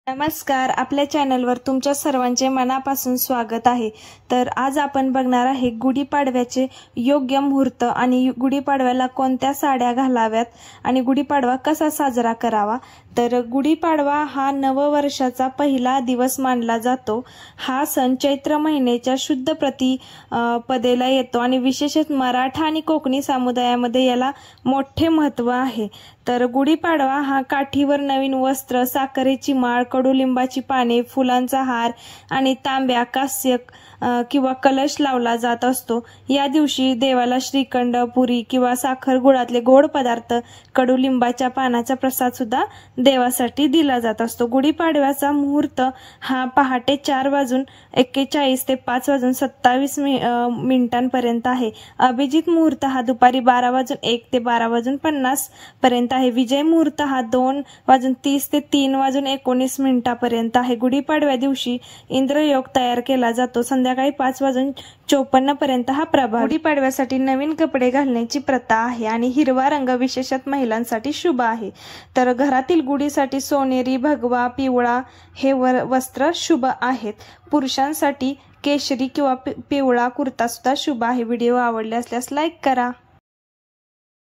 नमस्कार, आपल्या चॅनलवर तुमच्या सर्वांचे मनापासून स्वागत आहे। तर आज आपण बघणार आहे गुढीपाडव्याचे योग्य मुहूर्त आणि गुढीपाडव्याला कोणत्या साड्या घालाव्यात आणि गुढीपाडवा कसा साजरा करावा। तर गुढीपाडवा हा नववर्षाचा पहिला दिवस मानला जातो। हा सण चैत्र महिन्याच्या शुद्ध प्रतिपदेला येतो आणि विशेषतः मराठा आणि कोकणी समुदायामध्ये याला मोठे महत्त्व आहे। तर गुढीपाडवा हा काठीवर नवीन वस्त्र, साखरेची माळ, कडुलिंबाची पाने, फुलांचा हार आणि तांब्या, कास्य किंवा कलश लावला जात असतो। या दिवशी देवाला श्रीखंड, पुरी किंवा साखर गुळातले गोड पदार्थ, कडुलिंबाच्या पानाचा प्रसाद सुद्धा देवासाठी दिला जात असतो। गुढीपाडव्याचा मुहूर्त हा पहाटे 4:41 ते 5:27 पर्यंत आहे। अभिजित मुहूर्त हा दुपारी 12:01 ते 12:50 पर्यंत आहे। विजय मुहूर्त हा 2:30 ते 3:19 पर्यंत आहे। गुढीपाडव्या दिवशी इंद्रयोग तयार केला जातो। संध्याकाळी 5:54 पर्यंत हा प्रभाव। गुढीपाडव्यासाठी नवीन कपडे घालण्याची प्रथा आहे आणि हिरवा रंग विशेषतः महिलांसाठी शुभ आहे। तर घरातील गुढीसाठी सोनेरी, भगवा, पिवळा हे वस्त्र शुभ आहेत। पुरुषांसाठी केशरी किंवा पिवळा कुर्ता सुद्धा शुभ आहे। व्हिडिओ आवडले असल्यास लाईक करा।